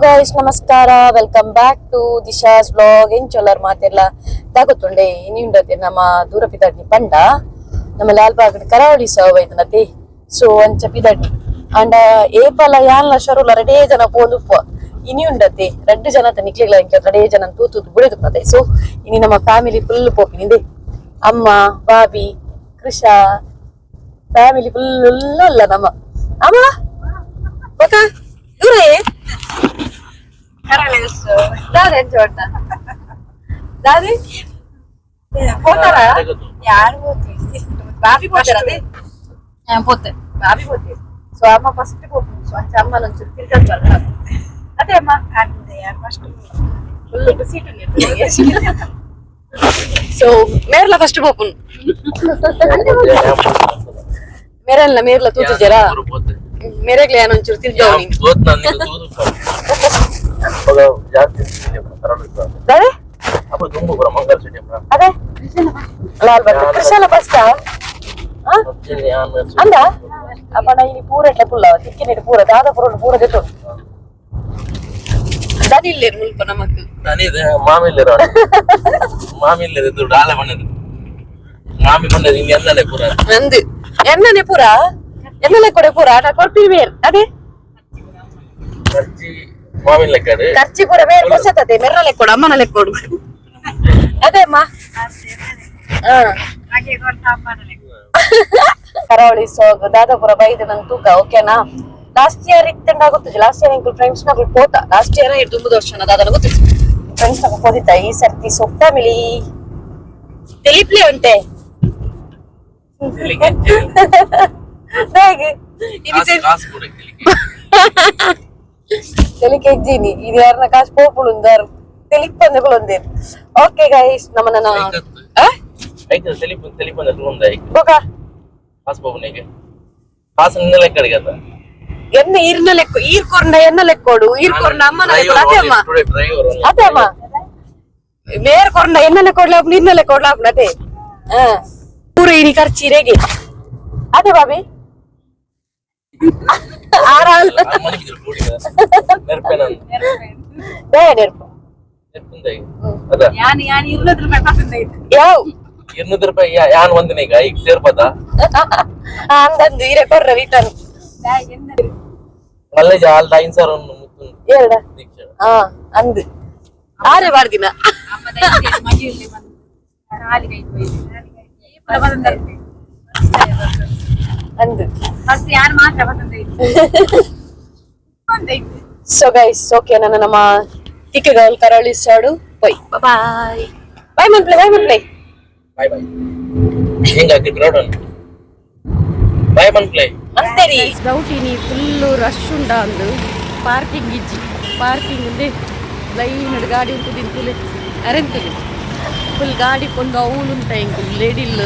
Guys ನಮಸ್ಕಾರ, welcome back to ದಿಶಾಸ್ blog. ಏನ್ ಚೊಲ್ಲರ್ ಮಾತೆಲ್ಲ ತಾಗೊತ್ತುಂಡೆ ಇನ್ನಿಂಡತೆ ನಮ್ಮ ದೂರ ಪಿದಾಡ್ನಿ ಪಂಡ ನಮ್ಮ ಲಾಲ್ಬಾಗ್ ಕರಾವಳಿ ಸವ್ ಐತನತಿ. ಸೊ ಅಂಚ ಪಿದಾಡ್ನಿ ಅಂಡ ಏಪಲ ಯಾನ್ಲ ಶರುಲ ರೆಡೇ ಜನ ಪೋಲುಪ್ಪ ಇನಿ ಉಂಡತೆ 2 ಜನ ನಿಕ್ಲಿಗ್ಲ ಇಂಕ 2 ಜನ ತೂತು ಬಿಡುದು. ಸೊ ಇನಿ ನಮ್ಮ ಫ್ಯಾಮಿಲಿ ಫುಲ್ ಪೋಪಿನಿಂದೆ, ಅಮ್ಮ ಬಾಬಿ ಕೃಷಾ ಫ್ಯಾಮಿಲಿ ಫುಲ್ ಅಲ್ಲ ನಮ್ಮ ಅಮ್ಮ ಓಕೆ ಇವರೇ दादी छोड़ना दादी పోతారా యారు పోతుంది బాబీ పోతారా అదే పోతే బాబీ పోతే సో అమ్మ ఫస్ట్ పోతుంది. సో అంచ అమ్మ నుంచి తిరిగి అదే అమ్మ అంతే యారు ఫస్ట్ ఫుల్ సీట్ ఉంది. సో మేర్ల ఫస్ట్ పోపున్ మేరల్ల మేర్ల తూతు జరా मेरे लिए आनंद चुरती जाओगी बहुत नानी को दूध पगा जाते हैं करोड़ का दादे अब तुम को मंगल सिटी में अरे लाल बत्ती कृष्णला बस्ता हां अंदा अपना ini पूरा इट्ला पुल्ला तिक्किनेट पूरा दादा पूरा देतो दादी ले मुल्प नमक दानी दे मामी ले रा मामी ले दे डाले बन्नदु मामी बन्नदु इंग एन्नले पूरा अंदु एन्नने पूरा ಎನ್ನಲೆ ಕೊಡೆ ಪೂರ ಆಟ ಕೊಡ್ತೀವಿ ಬೇರ್ ಅದೇ ಖರ್ಚಿ ಮಾವಿನ ಲೆಕ್ಕಡೆ ಖರ್ಚಿ ಪೂರ ಬೇರ್ ಕೊಸತತೆ ಮೆರ್ರಲೆ ಕೊಡು ಅಮ್ಮನಲೆ ಕೊಡು ಅದೇ ಅಮ್ಮ ಹಾಗೆ ಕೊಡ್ತಾ ಅಮ್ಮನಲೆ ಕರಾವಳಿ ಸೋಗ್ ದಾದಾಪುರ ಬೈದ ನನ್ ತೂಕ ಓಕೆನಾ. ಲಾಸ್ಟ್ ಇಯರ್ ಇತ್ತಂಡಾಗುತ್ತದೆ, ಲಾಸ್ಟ್ ಇಯರ್ ಇಂಕ್ಲು ಫ್ರೆಂಡ್ಸ್ ನಗಳು ಪೋತ ಲಾಸ್ಟ್ ಇಯರ್ ಇಟ್ಟು 9 ವರ್ಷ ದಾದನ ಗೊತ್ತಿತ್ತು ಫ್ರೆಂಡ್ಸ್ ನಗ ಪೋದಿತ್ತ. ಈ ಸರ್ತಿ ಸೋ ಫ್ಯಾಮಿಲಿ ತೆಲಿಪ್ಲೆ ಉಂಟೆ తెలికెజ్జిని ఇది యారన కాస్ పోపులు ఉందారు తెలిపందకులు ఉందేరు. ఓకే గైస్ నమన అయితే తెలిపందకులు ఉందాయి ఓకా కాస్ పోపునేಗೆ కాస్ నిన్న లెక్క కదా ಎನ್ನ ಇರ್ನ ಲೆಕ್ಕ ಈರ್ಕೊಂಡ ಎನ್ನ ಲೆಕ್ಕೋಡು ಈರ್ಕೊಂಡ ಅಮ್ಮನ ಲೆಕ್ಕ ಅದೇ ಅಮ್ಮ ಅದೇ ಅಮ್ಮ ಮೇರ್ ಕೊಂಡ ಎನ್ನ ಲೆಕ್ಕೋಡ್ಲ ನಿರ್ನ ಲೆಕ್ಕೋಡ್ಲ ಅದೇ ಪೂರ ಇನಿ ಖರ್ಚಿರೆಗೆ ಅದೇ ಬಾಬಿ ಆರಾಲ್ ₹200 ಯಾನ್ ಒಂದಿನ ಈಗ ಸೇರ್ಪದ ಅಂದಂದು ಇರೆ ಕೊರ್ರ ರಿಟರ್ನ್ ಮಲ್ಲೆ ಜಾಲ್ ಟೈನ್ ಸರ್ ಎರಡ ಅಂದು ಆರೆ ಬಾರ್ದಿನ ಅಂದು ಸೊ ಗೈಸ್ ಓಕೆ ನನ್ನ ನಮ್ಮ ತಿಕ್ಕಗಳು ಕರಾವಳಿ ಸಾಡು ಬೈ ಬಾಯ್ ಬಾಯ್ ಮನ್ಪ್ಲೆ ಬಾಯ್ ಹಿಂಗಾಗಿ ಕ್ರೌಡ್ ಬಾಯ್ ಮನ್ಪ್ಲೆ ಅಂತೇರಿ ಡೌಟಿನಿ ಫುಲ್ಲು ರಶ್ ಉಂಡ ಅಂದು ಪಾರ್ಕಿಂಗ್ ಇಜ್ಜಿ ಪಾರ್ಕಿಂಗ್ ಉಂದೆ ಲೈನ್ ಗಾಡಿ ಉಂಟು ನಿಂತುಲೆ ಅರೆಂತುಲೆ ಫುಲ್ ಗಾಡಿ ಕೊಂಡು ಅವಳು ಉಂಟ ಹೆಂಗ್ ಲೇಡಿಲ್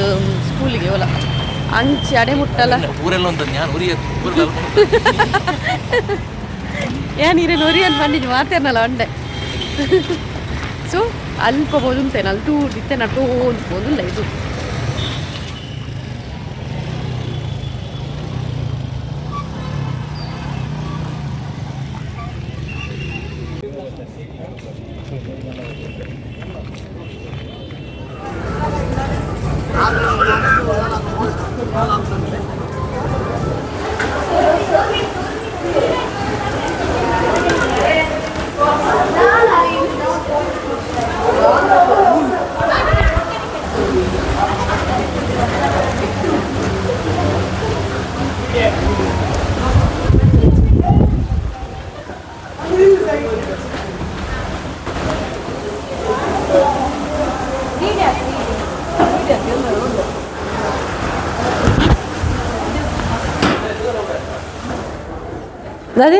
ಸ್ಕೂಲಿಗೆ ಒಲ ಅಂಚಿ ಅಡೆ ಮುಟ್ಟಲ್ಲ ಏನಿರೇನು ಒರಿಯನ್ ಬಂದಿದ್ದು ಮಾತೇನಲ್ಲ ಅಂಡೆ. ಸೊ ಅಲ್ಪ ಬೋದುಂತೇನೆ ಅಲ್ಲಿ ಟೂರ್ ಇತ್ತೆ ನಾ ಟೋನ್ ಬೋದಿಲ್ಲ ಇದು दादी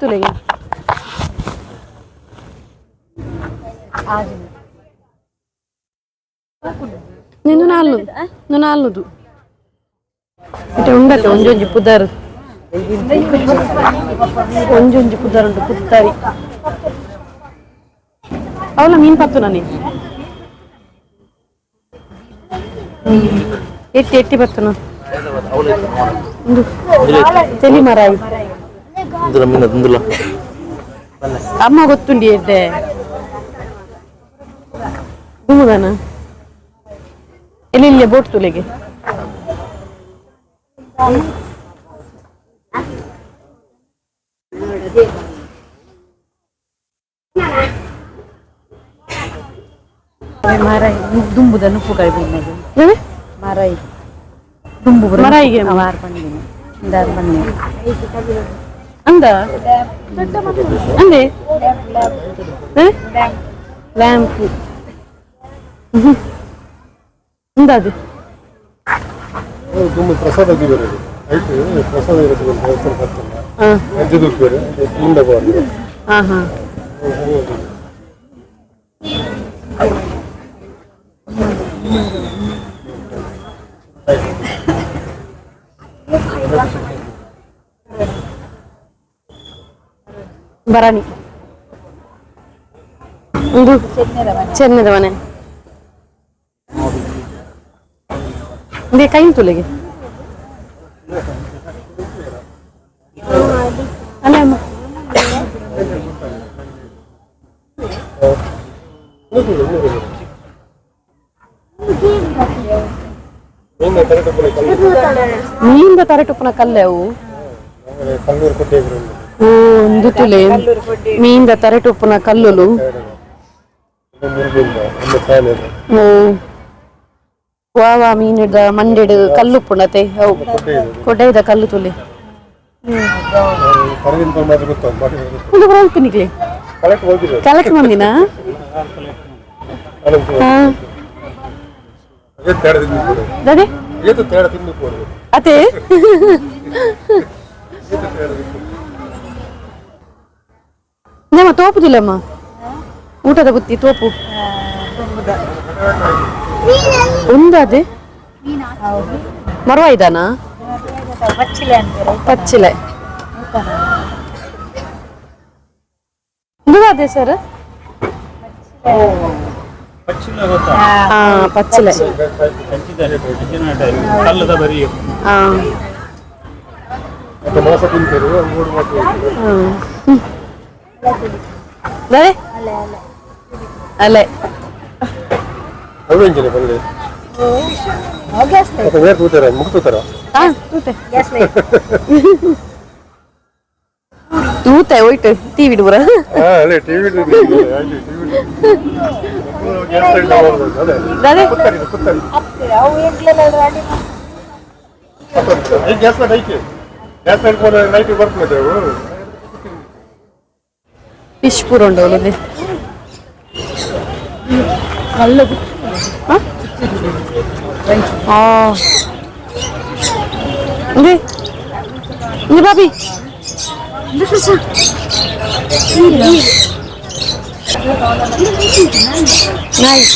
ತುಲೆಗೆ ನೀನು ನಾಲ್ನದು ಮತ್ತೆ ಉಂಡತ್ತೆ ಒಂಜೊಂಜಿ ಪುದರ್ ಒಂಜೊಂಜಿ ಪುದರ್ ಉಂಟು ಪುತ್ತರಿ ಅವಳ ಮೀನ್ ಪತ್ತು ನಾನಿ ಎಟ್ಟಿ ಎಟ್ಟಿ ಬತ್ತನು ತೆಲಿ ಮರಾಯಿ ಅಮ್ಮ ಗೊತ್ತುಂಡಿ ಎಡ್ಡೆ ದುಮ್ಮುದನ ಎಲ್ಲಿ ಬೋಟ್ ತುಲೆಗೆ ಮಾರಾಯಿ ದುಂಬುದ ನುಪ್ಪು ಕೈ ಬಿನ್ನದು ಮಾರಾಯಿ ದುಂಬು ಮರಾಯಿಗೆ ಆರು ಬಂದಿನ ಇಂದಾರು ಬಂದಿನ ಅಂದ ಅಂದೆ ಲ್ಯಾಂಪ್ ಅಂದದು ತುಂಬ ಪ್ರಸಾದ ಬರೋದು ಆಯ್ತು ಪ್ರಸಾದ ಇರೋದು ದೇವಸ್ಥಾನ ಬರ್ತಲ್ಲ ಅಜ್ಜದು ಬೇರೆ ಮುಂದೆ ಬರೋದು ಹಾ ಹಾ ಬರಾನಿ ಒಂದು ಚೆನ್ನದ ಮನೆ ಇದೇ ಕೈನ್ ತುಲೆಗೆ ಅಲ್ಲ ಅಮ್ಮ ಮೀನಿಂದ ತರಟುಪ್ಪನ ಕಲ್ಲೆ ಅವು ಕಲ್ಲೂರು ಕೊಟ್ಟೆ ಒಂದು ತುಲೆ ಮೀನಿಂದ ತರಟುಪ್ಪನ ಕಲ್ಲುಲು ವಾವ ಮೀನಿದ ಮಂಡೆಡ್ ಕಲ್ಲು ಪುಣತೆ ಅವು ಕೊಡ್ಡೆದ ಕಲ್ಲು ತುಲೆ ಒಂದು ಬರೋಲ್ಪಿನಿಗ್ಲಿ ಕಲೆಕ್ಟ್ ಮಂದಿನ ದಾದೆ ಅದೇ ನಮ್ಮ ತೋಪುದಿಲ್ಲಮ್ಮ ಊಟದ ಬುತ್ತಿ ತೋಪು ಒಂದೇ ಮರವ ಇದಾನ ಪಚ್ಚಿಲೆ ಅದೇ ಸರ್ ಪಚ್ಚಿಲೆ ಅಲ್ಲೇ ತೂತೆ ಹೋಯ್ತು ಟಿವಿ ಬಿಡುವರ ಫಿಶ್ ಪೂರ ಉಂಟು ಬಾಬಿ ನೈಸ್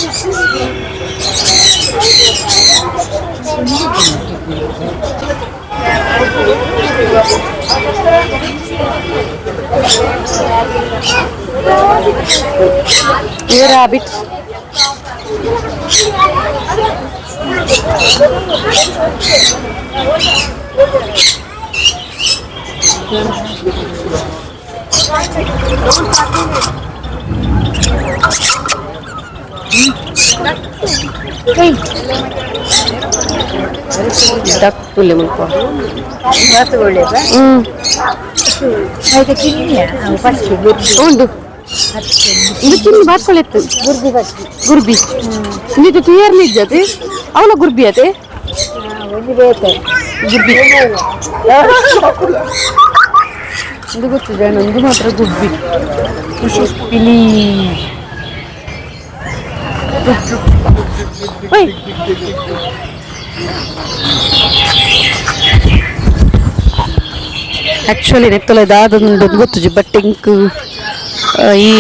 ये rabbit ದಕ್ಕುಲೆ ಮುಲ್ಪ ಮಾತು ಒಳ್ಳೇದ ಆಯ್ತು ಕಿನ್ನಿಯ ಫಸ್ಟ್ ಉಂಡು ಇದು ಚಿನ್ನ ಬಾತ್ಕೊಳೆತ್ತು ಗುರ್ದಿ ಫಸ್ಟ್ ಗುರ್ಬಿ ಇದು ಕ್ಲಿಯರ್ಲಿ ಇದ್ದತೆ ಅವಳ ಗುರ್ಬಿ ಅತೆ ಒಂದು ಬೇಕು ಗುರ್ಬಿ ಇದು ಗೊತ್ತಿದೆ ನಂದು ಮಾತ್ರ ಗುರ್ಬಿ ಪಿಲಿ ಆಕ್ಚುಲಿ ನೆತ್ತಲೆದಾದೊಂದು ಗೊತ್ತು ಬಟ್ ಇಂಕ್ ಈ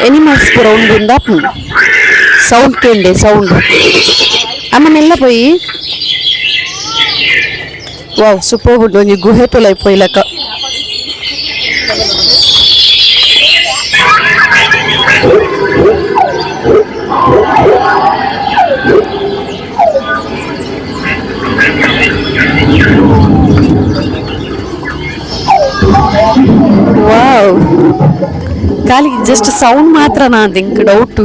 ಎನಿಮಲ್ಸ್ ಪೂರ ಉಂಡು ಸೌಂಡ್ ಕೇಂಡೆ ಸೌಂಡ್ ಅಮ್ಮನೆಲ್ಲ ಪೋಯಿ ವಾವ್ ಸೂಪರ್ ಉಂಟು ಒಂಜಿ ಗುಹೆ ತೊಲೈ ಪೋಯ್ಲಕ ವಾವ್ ಕಾಲಿ ಜಸ್ಟ್ ಸೌಂಡ್ ಮಾತ್ರ ನಾಂದು ಇಂಕ್ ಡೌಟ್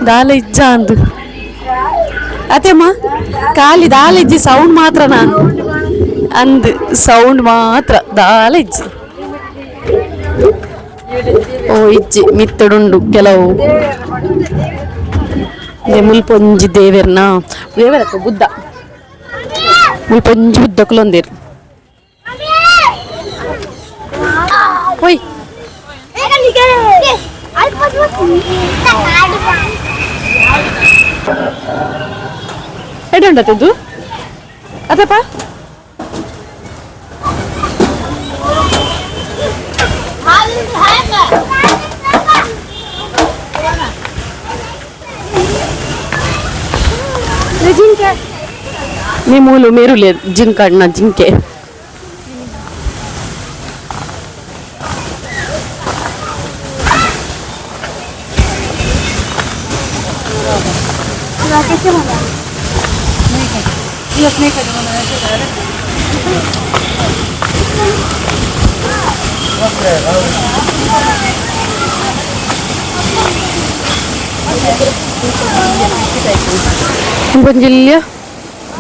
ದಾಲ ಇಜ್ಜ ಅಂದು ಅತೆಮ್ಮ ಕಾಲಿ ದಾಲ ಇಜ್ಜಿ ಸೌಂಡ್ ಮಾತ್ರ ನಾನು ಅಂದ್ ಸೌಂಡ್ ಮಾತ್ರ ದಾಲ ಇಜ್ಜಿ ಓ ಇಜ್ಜಿ ಮಿತ್ತಡುಂಡು ಕೆಲವು ಮುಲ್ಪೊಂಜಿ ದೇವೆರ್ನ ದೇವರಕ್ಕ ಬುದ್ಧ ಮುಲ್ಪೊಂಜಿ ಬುದ್ಧ ಕುಲೊಂದೇರು ಹೋಯ್ ಎಡುಂಡದು ಅದಪ್ಪ ಜಿಂಕೆ నీ మూలు మీరు లేదు జింక అన్న జింకే ఇంకొంచెం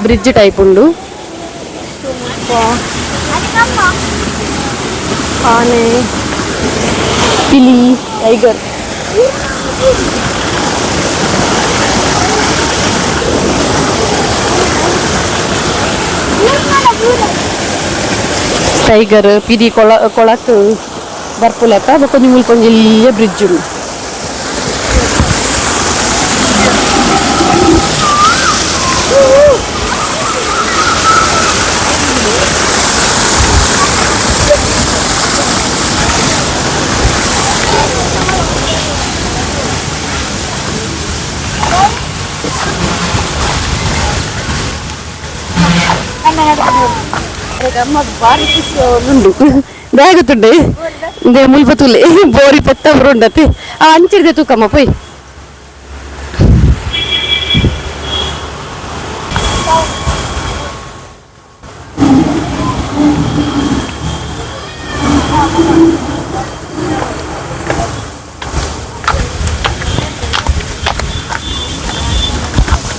బ్రిడ్జ్ టైప్ ఉండు ఆనే పిలి టైగర్ టైగర్ పిడి కొಳకు ಬರ್ಪುಲಕ కొంచెం బ్రిడ్జ్ ఉంది ಭಾರಿ ಖುಷಿ ಉಂಡು ದಾಗುತ್ತುಂಡೆ ಇದೇ ಮುಲ್ಪತುಲೆ ಬೋರಿ ಪೆತ್ತ ಉಂಡತೆ ಆ ಅಂಚಿಡ್ದೆ ತೂಕಮ್ಮ ಪೋಯ್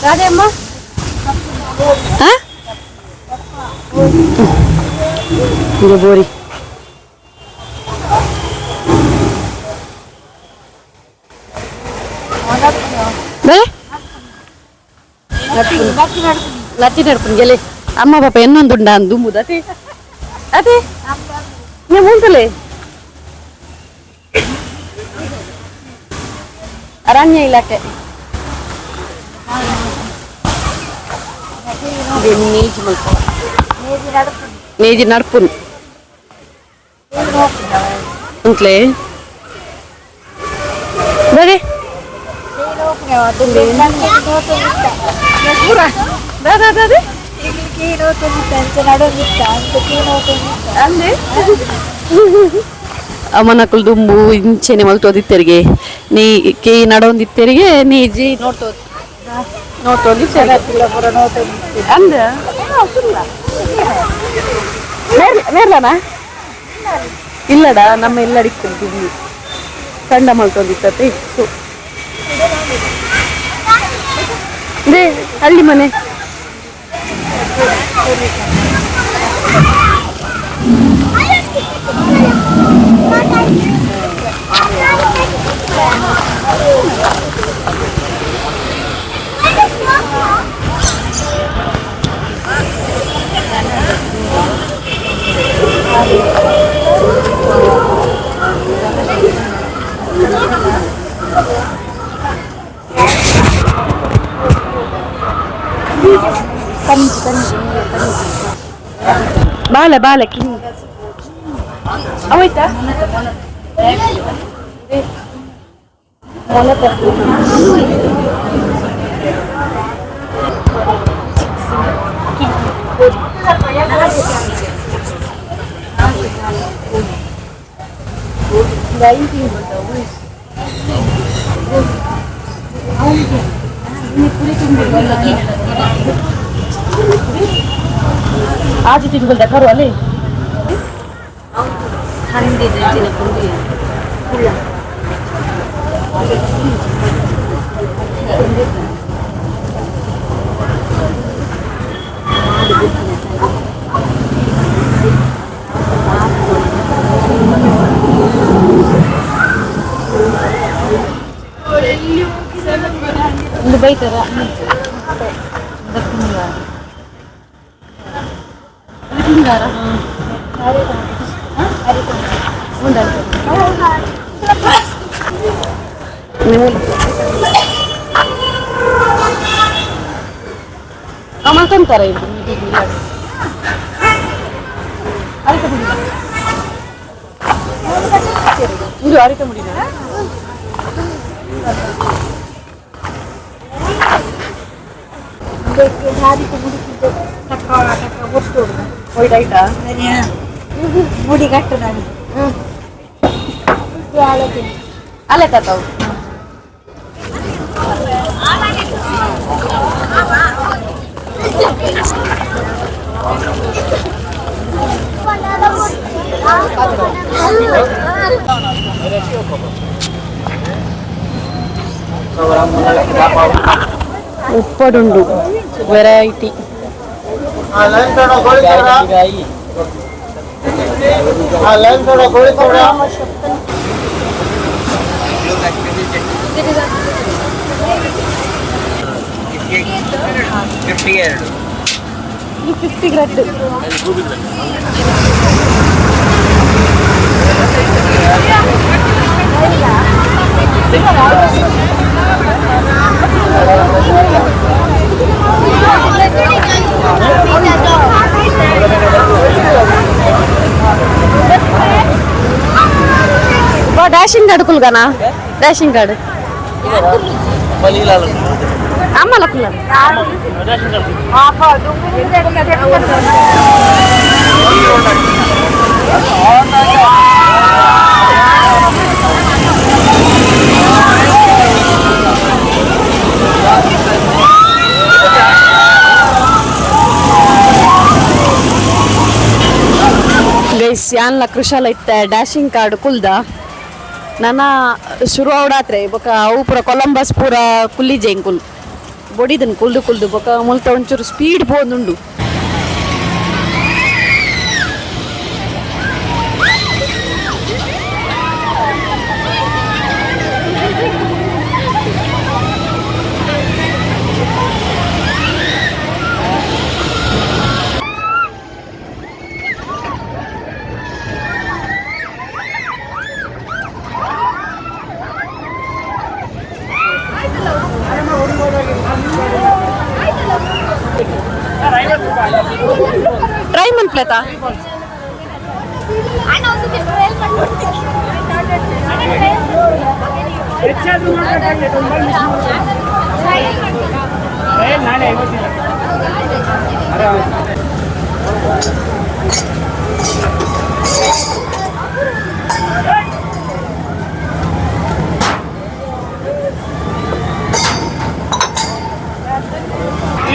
ರಾಧೆಯಮ್ಮ ಇದು ಬೋರಿ నచ్చి నడుపుని గెలి అమ్మ పాప ఎన్నొందుండా అందు ముదతే అదే నేను ముందులే అరణ్య ఇలాకే నేజి నడుపును ఇంట్లే బరే ಅಮ್ಮನಕ್ಕಳು ದುಂಬು ಇಂಚೆನೆ ಮಲ್ತೋದಿತ್ತರಿಗೆ ನೀ ಕೇ ನಡೊಂದಿತ್ತರಿಗೆ ನೀಜಿ ನೋಡ್ತೋದಿ ಅಂದ ಮೇರ್ಲನಾ ಇಲ್ಲಡ ನಮ್ಮ ಎಲ್ಲಡಿಕ್ಕಿರ್ತೀವಿ ಕಂಡ ಮಲ್ತೋದಿತ್ತತೆ ಹಳ್ಳಿ ಮನೆ. ಬಾಲೆ ಬಾಲೆ ಕಿಂಗ್ ಆಯ್ತಾ आज तिनको देखारो अले ठंडी दिन पुंडी ಒಂದು ಬೈತಾರ ಹಿಂಗಾರ ಅಮ್ಮಂತಾರೆ ಇದು ಅರಿತ ಮುಡಿದ ಮುಡಿ ಕಟ್ಟು ನಾನು ಅಲ್ಲೇ ತಾತಾವು ಉಪ್ಪಡುಂಡು ವೆರೈಟಿ ಈ 50 ಗ್ರಾಮ್ రేషన్ కార్డు కుల్గానా రేషన్ కార్డు అమ్మల కుల్ల ಗೈಸ್ ಯಾನ್ಲ ಕೃಷಾಲ ಇತ್ತ ಡ್ಯಾಶಿಂಗ್ ಕಾರ್ಡ್ ಕುಲ್ದ ನನ್ನ ಶುರು ಅವಡಾತ್ರೆ ಬೊಕ ಅವು ಪೂರ ಕೊಲಂಬಸ್ ಪೂರ ಕುಲ್ಲಿ ಜೇಂಕುಲ್ ಬೊಡಿದನ್ ಕುಲ್ದು ಕುಲ್ದು ಬೊಕ ಮುಲ್ತ ಒಂಚೂರು ಸ್ಪೀಡ್ ಪೋದುಂಡು ಟ್ರೈ ಮಾಡ್ಲೇತಾ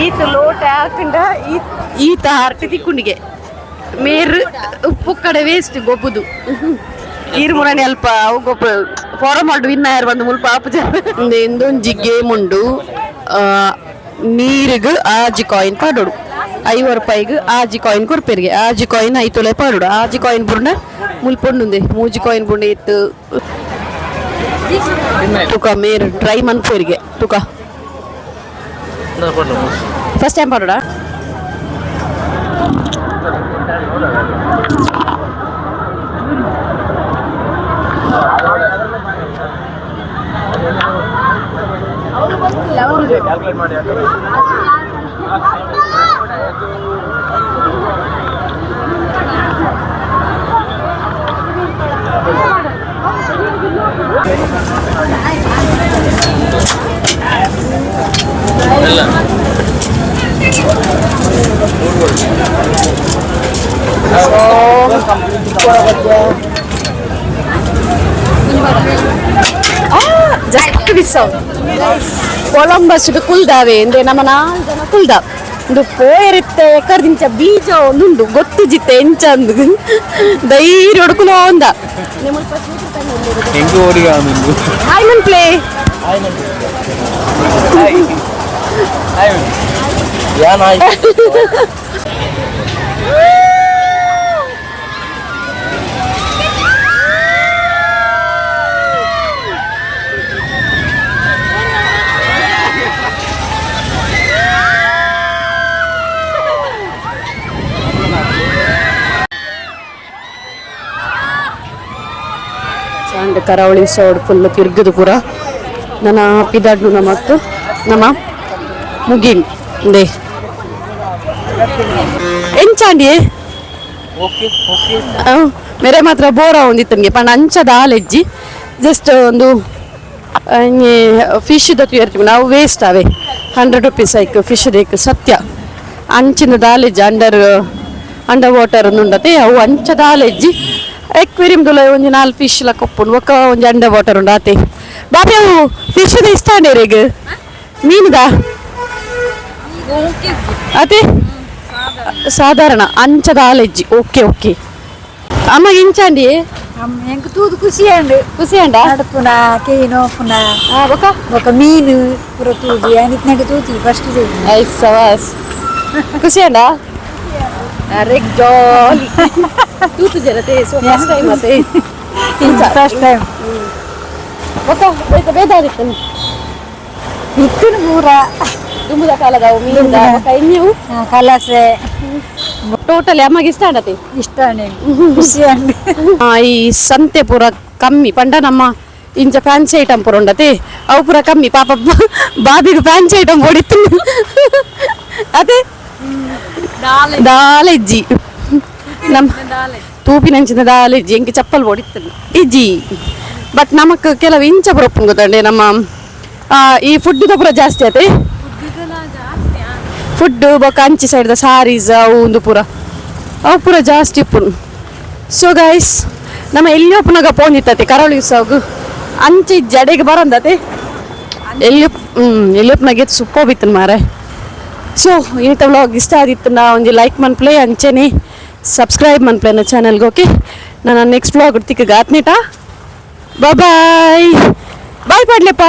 ಈತ ಲೋಟ ಹಾಕೊಂಡ ಈತ ಹರಟಿ ತಿಕ್ಕೊಂಡಿಗೆ ಮೇರು ಉಪ್ಪು ಕಡೆ ವೇಸ್ಟ್ ಗೊಬ್ಬುದು ಈರು ಮುರಣಿ ಅಲ್ಪ ಅವು ಗೊಬ್ಬ ಫಾರಂ ಮಾಡು ಇನ್ನ ಯಾರು ಬಂದು ಮುಲ್ಪ ಆಪು ಇಂದೊಂದು ಗೇಮ್ ಉಂಡು ನೀರಿಗೆ ಆಜಿ ಕಾಯಿನ್ ಪಾಡೋಡು 5 ರೂಪಾಯಿಗೆ ಆಜಿ ಕಾಯಿನ್ ಕೊರ್ಪೆರಿಗೆ ಆಜಿ ಕಾಯಿನ್ 5 ತೊಲೆ ಪಾಡೋಡು ಆಜಿ ಕಾಯಿನ್ ಬುರ್ನ ಮುಲ್ಪೊಂಡುಂದೆ ಮೂಜಿ ಕಾಯಿನ್ ಬುಂಡೆ ಇತ್ತು ತುಕ ಮೇರು ಟ್ರೈ ಮನ್ಪೇರಿಗೆ ತುಕ ಫಸ್ಟ್ ಟೈಮ್ ಪಾಡೋಡ ಜಸ್ಟ್ ಬಿಸಾವ್ ಕೊಲಂಬಸ್ ಕುಲ್ದಾವೆ ಅಂದ್ರೆ ನಮ್ಮ 4 ಜನ ಕುಲ್ದಾವ್ ಇದು ಪೋಯರಿತ್ತೆ ಎಕರ್ದಿಂಚ ಬೀಜ ಒಂದುಂಡು ಗೊತ್ತಿಜಿತ್ತೆ ಎಂಚ ಅಂದು ಧೈರ್ಯ ಹೊಡ್ಕುಲ ಒಂದ ಹೆಂಗೆ ಓಡಿಗ ನಿಂದು ಹಾಯ್ ಮನ್ ಪ್ಲೇ ಚಂದ ಕರಾವಳಿ ಸೈಡ್ ಫುಲ್ ತಿರ್ಗದು ಪೂರ ನನ್ನ ಪಿದಾಡ್ಲು ನಮ್ಮತ್ತು ನಮ್ಮ ಮುಗಿನ್ ದೇ ಎಂಚಾಂಡಿ ಮೇರೆ ಮಾತ್ರ ಬೋರ ಒಂದಿತ್ತನ್ಗೆ ಪಂಡ ಅಂಚದ ಆಲೆಜ್ಜಿ ಜಸ್ಟ್ ಒಂದು ಫಿಶ್ ದತ್ತು ಇರ್ತೀವಿ ನಾವು ವೇಸ್ಟ್ ಅವೆ 100 ರೂಪೀಸ್ ಆಯ್ತು ಫಿಶ್ ದೇಕ್ ಸತ್ಯ ಅಂಚಿನ ದಾಲೆಜ್ಜಿ ಅಂಡರ್ ವಾಟರ್ ಉಂಡತೆ ಅವು ಅಂಚದ ಆಲೆಜ್ಜಿ ಎಕ್ವೇರಿಯಂ ದುಲ ಒಂಜಿ 4 ಫಿಶ್ ಲ ಕೊಪ್ಪುಂಡು ಒಕ್ಕ ಒಂಜಿ ಅಂಡರ್ ವಾಟರ್ ಉಂಡು ಆತೆ ಬಾಬಿ ಅವು ಫಿಶ್ ಇಷ್ಟ ಅಂಡೇರೆಗ್ ಮೀನುದ ಅದೇ ಸಾಧಾರಣ ಅಂಚದ ಆಲೆಜ್ಜಿ ಓಕೆ ಓಕೆ ಅಮ್ಮ ಇಂಚಾಂಡಿ ಎಂಕ್ ತೂದು ಖುಷಿ ಅಂಡು ಖುಷಿ ಅಂಡ ನಡುಪುನ ಕೇನೋ ಪುನ ಬೊಕ ఒక ಮೀನು ಪುರ ತೂಜಿ ಅನಿತ್ನಾಗ ತೂತಿ ಫಸ್ಟ್ ಐಸ್ ಸವಾಸ್ ಖುಷಿ ಅಂಡ ಅರೆ ಜಾಲಿ ತೂತು ಜನತೆ ಸೊ ಫಸ್ಟ್ ಟೈಮ್ ಅತೆ ಫಸ್ಟ್ ಟೈಮ್ ಬೊಕ ಬೈತ ಬೇದಾರಿತ್ತು ಇತ್ತಿನ ಮೂರ ದುಂಬುದ ಕಾಲದ ಮೀನಿಂದ ಬೊಕ ಇನ್ನಿವು ಕಲಸೆ ಟೋಟಲಿ ಅಮ್ಮಗೆ ಇಷ್ಟ ಆಡತೆ ಇಷ್ಟ ಖುಷಿ ಅಂಡು ಈ ಸಂತೆ ಪೂರ ಕಮ್ಮಿ ಪಂಡ ನಮ್ಮ ಇಂಚ ಫ್ಯಾನ್ಸಿ ಐಟಮ್ ಪೂರ ಉಂಡತೆ ಅವು ಪೂರ ಕಮ್ಮಿ ಪಾಪ ಬಾಬಿಗೆ ಫ್ಯಾನ್ಸಿ ಐಟಮ್ ಓಡಿತ್ತು ಅದೇ ದಾಲೆಜ್ಜಿ ನಮ್ಮ ತೂಪಿನಂಚಿನ ದಾಲೆಜ್ಜಿ ಎಂಗೆ ಚಪ್ಪಲ್ ಓಡಿತ್ತು ಇಜ್ಜಿ ಬಟ್ ನಮಕ್ ಕೆಲವು ಇಂಚ ಪುರಪ್ಪು ಗೊತ್ತಂಡೆ ನಮ್ಮ ಈ ಫುಡ್ ಪೂರ ಜಾಸ್ತಿ ಆತೆ ಫುಡ್ ಬೊಕ್ಕ ಅಂಚಿ ಸೈಡ್ದ ಸಾರೀಸ್ ಅವು ಒಂದು ಪೂರ ಅವು ಪೂರ ಜಾಸ್ತಿ ಉಪ್ಪುನು ಸೊ ಗೈಸ್ ನಮ್ಮ ಎಲ್ಲಿ ಪುನಗ ಪೋಂದಿತ್ತತೆ ಕರಾವಳಿ ಉತ್ಸವಗು ಅಂಚಿ ಜಡೆಗೆ ಬರಂದತೆ ಎಲ್ಲಿಯಪ್ಪನಾಗೆ ಸುಪ್ಪ ಬಿತ್ತನು ಮಾರೆ ಸೊ ಇಂಥ ವ್ಲಾಗ್ ಇಷ್ಟ ಆದಿತ್ತು ನಾ ಒಂದು ಲೈಕ್ ಮನ್ಪ್ಲೆ ಅಂಚೆನೆ ಸಬ್ಸ್ಕ್ರೈಬ್ ಮನ್ಪ್ಲೆ ನನ್ನ ಚಾನಲ್ಗೆ ಓಕೆ ನಾನು ನೆಕ್ಸ್ಟ್ ವ್ಲಾಗ್ ಉಡ್ತಿಕ್ಕ ಗಾತ್ನೇಟ ಬಾಯ್ ಬಾಯ್ ಪಾಡ್ಲೆಪ್ಪ